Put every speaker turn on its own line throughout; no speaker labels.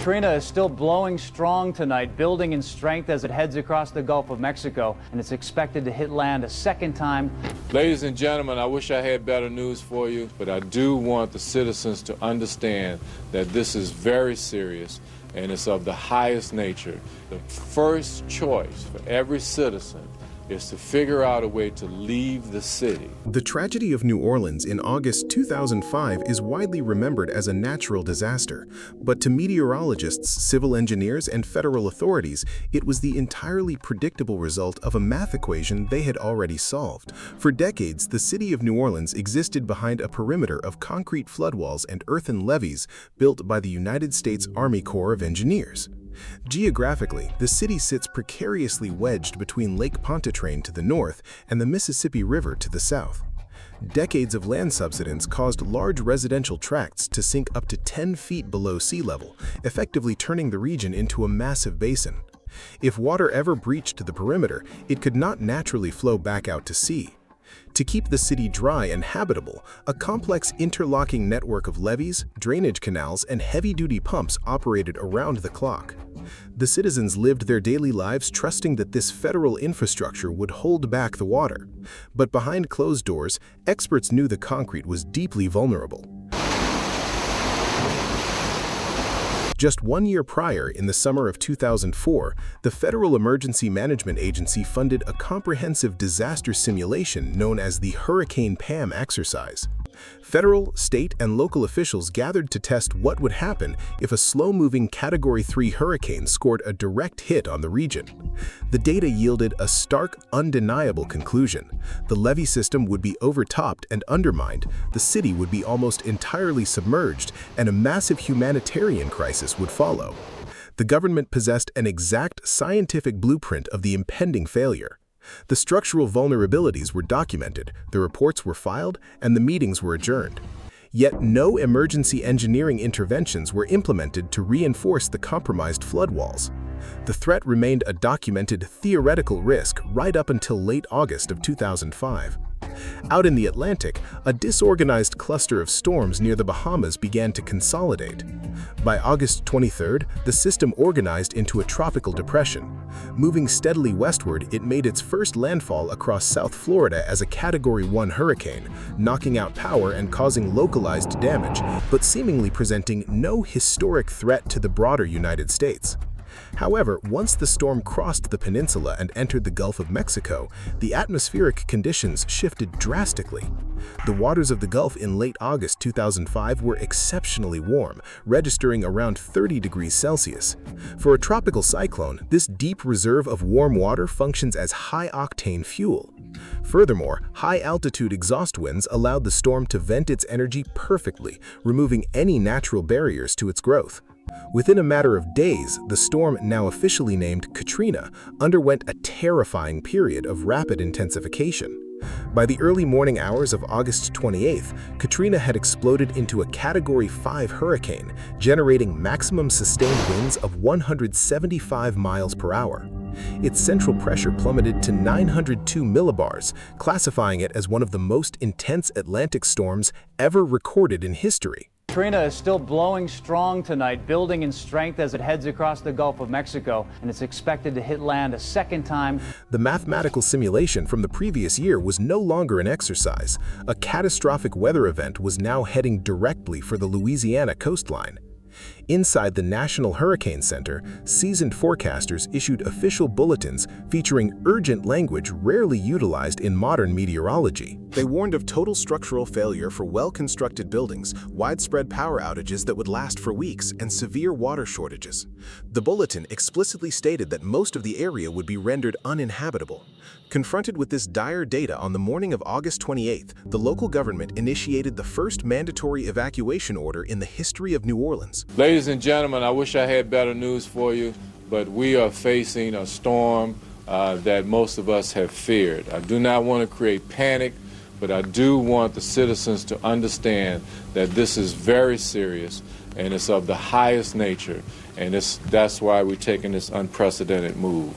Katrina is still blowing strong tonight, building in strength as it heads across the Gulf of Mexico, and it's expected to hit land a second time.
Ladies and gentlemen, I wish I had better news for you, but I do want the citizens to understand that this is very serious and it's of the highest nature. The first choice for every citizen is to figure out a way to leave the city.
The tragedy of New Orleans in August 2005 is widely remembered as a natural disaster, but to meteorologists, civil engineers, and federal authorities, it was the entirely predictable result of a math equation they had already solved. For decades, the city of New Orleans existed behind a perimeter of concrete floodwalls and earthen levees built by the United States Army Corps of Engineers. Geographically, the city sits precariously wedged between Lake Pontchartrain to the north and the Mississippi River to the south. Decades of land subsidence caused large residential tracts to sink up to 10 feet below sea level, effectively turning the region into a massive basin. If water ever breached the perimeter, it could not naturally flow back out to sea. To keep the city dry and habitable, a complex interlocking network of levees, drainage canals, and heavy-duty pumps operated around the clock. The citizens lived their daily lives trusting that this federal infrastructure would hold back the water. But behind closed doors, experts knew the concrete was deeply vulnerable. Just 1 year prior, in the summer of 2004, the Federal Emergency Management Agency funded a comprehensive disaster simulation known as the Hurricane PAM exercise. Federal, state, and local officials gathered to test what would happen if a slow-moving Category 3 hurricane scored a direct hit on the region. The data yielded a stark, undeniable conclusion. The levee system would be overtopped and undermined, the city would be almost entirely submerged, and a massive humanitarian crisis would follow. The government possessed an exact scientific blueprint of the impending failure. The structural vulnerabilities were documented, the reports were filed, and the meetings were adjourned. Yet no emergency engineering interventions were implemented to reinforce the compromised floodwalls. The threat remained a documented theoretical risk right up until late August of 2005. Out in the Atlantic, a disorganized cluster of storms near the Bahamas began to consolidate. By August 23rd, the system organized into a tropical depression. Moving steadily westward, it made its first landfall across South Florida as a Category 1 hurricane, knocking out power and causing localized damage, but seemingly presenting no historic threat to the broader United States. However, once the storm crossed the peninsula and entered the Gulf of Mexico, the atmospheric conditions shifted drastically. The waters of the Gulf in late August 2005 were exceptionally warm, registering around 30 degrees Celsius. For a tropical cyclone, this deep reserve of warm water functions as high-octane fuel. Furthermore, high-altitude exhaust winds allowed the storm to vent its energy perfectly, removing any natural barriers to its growth. Within a matter of days, the storm, now officially named Katrina, underwent a terrifying period of rapid intensification. By the early morning hours of August 28th, Katrina had exploded into a Category 5 hurricane, generating maximum sustained winds of 175 miles per hour. Its central pressure plummeted to 902 millibars, classifying it as one of the most intense Atlantic storms ever recorded in history.
Katrina is still blowing strong tonight, building in strength as it heads across the Gulf of Mexico, and it's expected to hit land a second time.
The mathematical simulation from the previous year was no longer an exercise. A catastrophic weather event was now heading directly for the Louisiana coastline. Inside the National Hurricane Center, seasoned forecasters issued official bulletins featuring urgent language rarely utilized in modern meteorology. They warned of total structural failure for well-constructed buildings, widespread power outages that would last for weeks, and severe water shortages. The bulletin explicitly stated that most of the area would be rendered uninhabitable. Confronted with this dire data on the morning of August 28th, the local government initiated the first mandatory evacuation order in the history of New Orleans.
Ladies and gentlemen, I wish I had better news for you, but we are facing a storm that most of us have feared. I do not want to create panic, but I do want the citizens to understand that this is very serious and it's of the highest nature, and that's why we're taking this unprecedented move.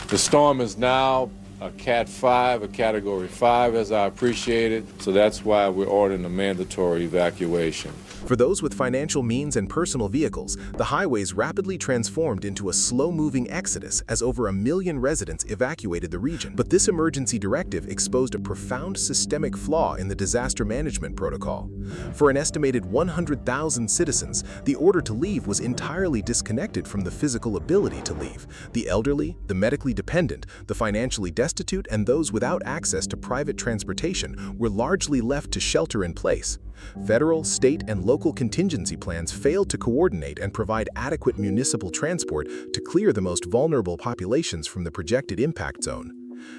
The storm is now a Cat 5, a Category 5 as I appreciate it. So that's why we're ordering a mandatory evacuation.
For those with financial means and personal vehicles, the highways rapidly transformed into a slow-moving exodus as over 1 million residents evacuated the region. But this emergency directive exposed a profound systemic flaw in the disaster management protocol. For an estimated 100,000 citizens, the order to leave was entirely disconnected from the physical ability to leave. The elderly, the medically dependent, the financially destitute, and those without access to private transportation were largely left to shelter in place. Federal, state, and local contingency plans failed to coordinate and provide adequate municipal transport to clear the most vulnerable populations from the projected impact zone.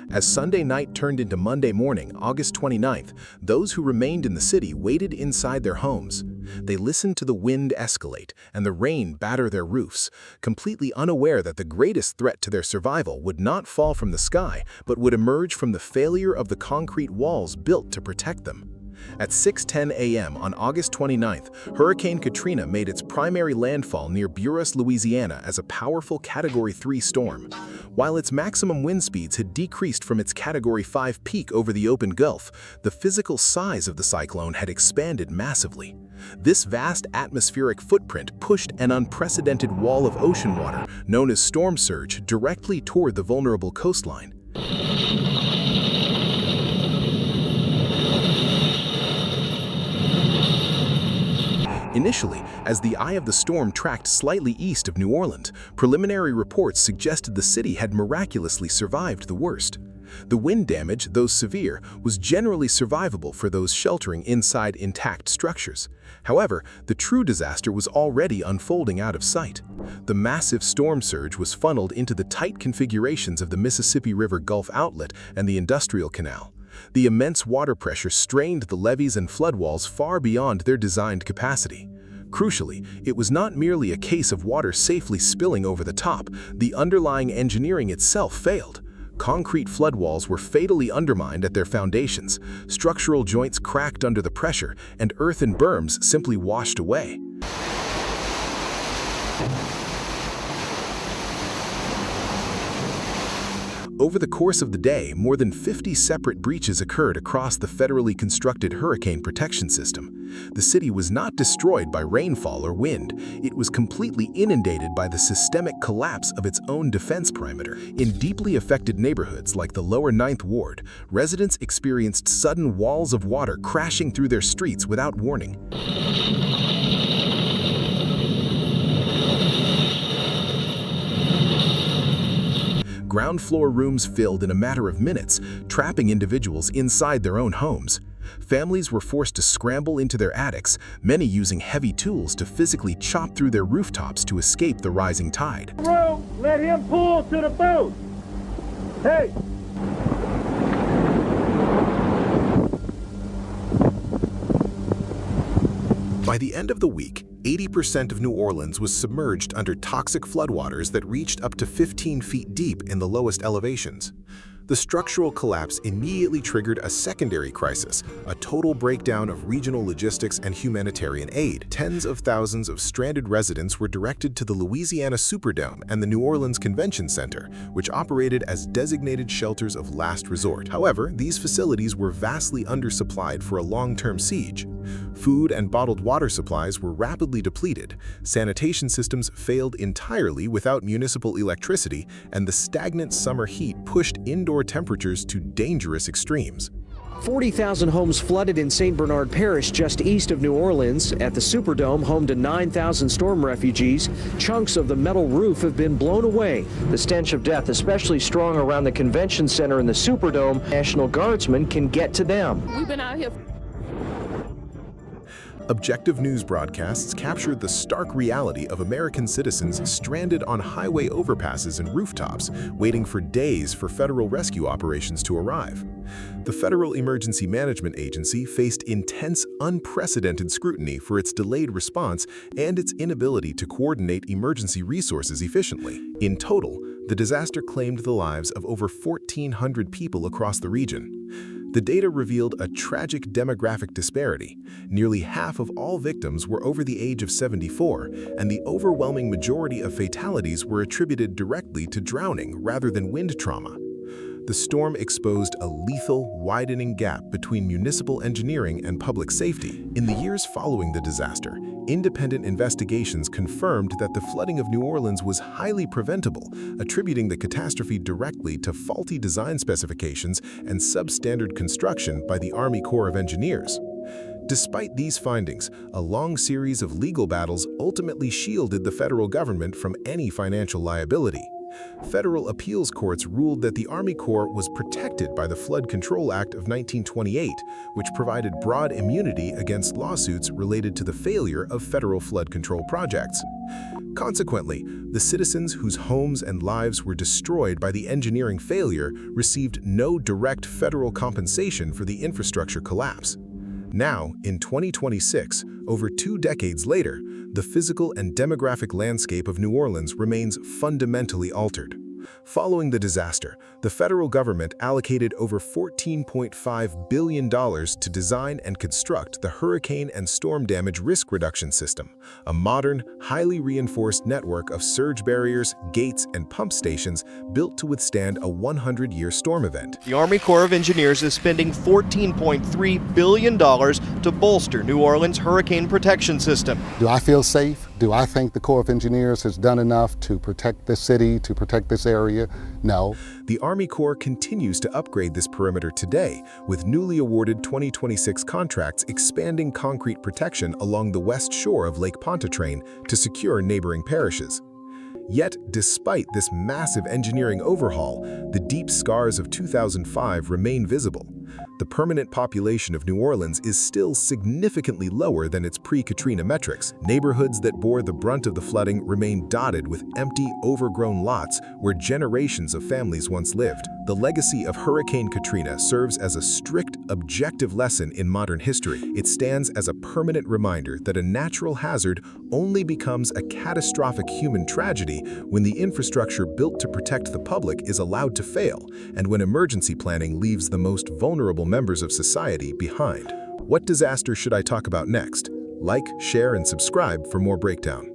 As Sunday night turned into Monday morning, August 29th, those who remained in the city waited inside their homes. They listened to the wind escalate and the rain batter their roofs, completely unaware that the greatest threat to their survival would not fall from the sky, but would emerge from the failure of the concrete walls built to protect them. At 6:10 a.m. on August 29th, Hurricane Katrina made its primary landfall near Buras, Louisiana as a powerful Category 3 storm. While its maximum wind speeds had decreased from its Category 5 peak over the open Gulf, the physical size of the cyclone had expanded massively. This vast atmospheric footprint pushed an unprecedented wall of ocean water, known as storm surge, directly toward the vulnerable coastline. Initially, as the eye of the storm tracked slightly east of New Orleans, preliminary reports suggested the city had miraculously survived the worst. The wind damage, though severe, was generally survivable for those sheltering inside intact structures. However, the true disaster was already unfolding out of sight. The massive storm surge was funneled into the tight configurations of the Mississippi River Gulf outlet and the Industrial Canal. The immense water pressure strained the levees and floodwalls far beyond their designed capacity. Crucially, it was not merely a case of water safely spilling over the top. The underlying engineering itself failed. Concrete floodwalls were fatally undermined at their foundations, structural joints cracked under the pressure, and earthen berms simply washed away. Over the course of the day, more than 50 separate breaches occurred across the federally constructed hurricane protection system. The city was not destroyed by rainfall or wind. It was completely inundated by the systemic collapse of its own defense perimeter. In deeply affected neighborhoods like the lower 9th Ward, residents experienced sudden walls of water crashing through their streets without warning. Ground floor rooms filled in a matter of minutes, trapping individuals inside their own homes. Families were forced to scramble into their attics, many using heavy tools to physically chop through their rooftops to escape the rising tide.
Let him pull to the boat. Hey!
By the end of the week, 80% of New Orleans was submerged under toxic floodwaters that reached up to 15 feet deep in the lowest elevations. The structural collapse immediately triggered a secondary crisis, a total breakdown of regional logistics and humanitarian aid. Tens of thousands of stranded residents were directed to the Louisiana Superdome and the New Orleans Convention Center, which operated as designated shelters of last resort. However, these facilities were vastly undersupplied for a long-term siege. Food and bottled water supplies were rapidly depleted, sanitation systems failed entirely without municipal electricity, and the stagnant summer heat pushed indoor temperatures to dangerous extremes.
40,000 homes flooded in St. Bernard Parish just east of New Orleans. At the Superdome, home to 9,000 storm refugees, chunks of the metal roof have been blown away. The stench of death especially strong around the convention center in the Superdome. National Guardsmen can get to them.
We've been out here.
Objective news broadcasts captured the stark reality of American citizens stranded on highway overpasses and rooftops, waiting for days for federal rescue operations to arrive. The Federal Emergency Management Agency faced intense, unprecedented scrutiny for its delayed response and its inability to coordinate emergency resources efficiently. In total, the disaster claimed the lives of over 1,400 people across the region. The data revealed a tragic demographic disparity. Nearly half of all victims were over the age of 74, and the overwhelming majority of fatalities were attributed directly to drowning rather than wind trauma. the storm exposed a lethal, widening gap between municipal engineering and public safety. In the years following the disaster, independent investigations confirmed that the flooding of New Orleans was highly preventable, attributing the catastrophe directly to faulty design specifications and substandard construction by the Army Corps of Engineers. Despite these findings, a long series of legal battles ultimately shielded the federal government from any financial liability. Federal appeals courts ruled that the Army Corps was protected by the Flood Control Act of 1928, which provided broad immunity against lawsuits related to the failure of federal flood control projects. Consequently, the citizens whose homes and lives were destroyed by the engineering failure received no direct federal compensation for the infrastructure collapse. Now, in 2026, over 2 decades later, the physical and demographic landscape of New Orleans remains fundamentally altered. Following the disaster, the federal government allocated over $14.5 billion to design and construct the Hurricane and Storm Damage Risk Reduction System, a modern, highly reinforced network of surge barriers, gates, and pump stations built to withstand a 100-year storm event.
The Army Corps of Engineers is spending $14.3 billion to bolster New Orleans' hurricane protection system.
Do I feel safe? Do I think the Corps of Engineers has done enough to protect this city, to protect this area? No.
The Army Corps continues to upgrade this perimeter today, with newly awarded 2026 contracts expanding concrete protection along the west shore of Lake Pontchartrain to secure neighboring parishes. Yet, despite this massive engineering overhaul, the deep scars of 2005 remain visible. The permanent population of New Orleans is still significantly lower than its pre-Katrina metrics. Neighborhoods that bore the brunt of the flooding remain dotted with empty, overgrown lots where generations of families once lived. The legacy of Hurricane Katrina serves as a strict, objective lesson in modern history. It stands as a permanent reminder that a natural hazard only becomes a catastrophic human tragedy when the infrastructure built to protect the public is allowed to fail, and when emergency planning leaves the most vulnerable members of society behind. What disaster should I talk about next? Like, share, and subscribe for more breakdown.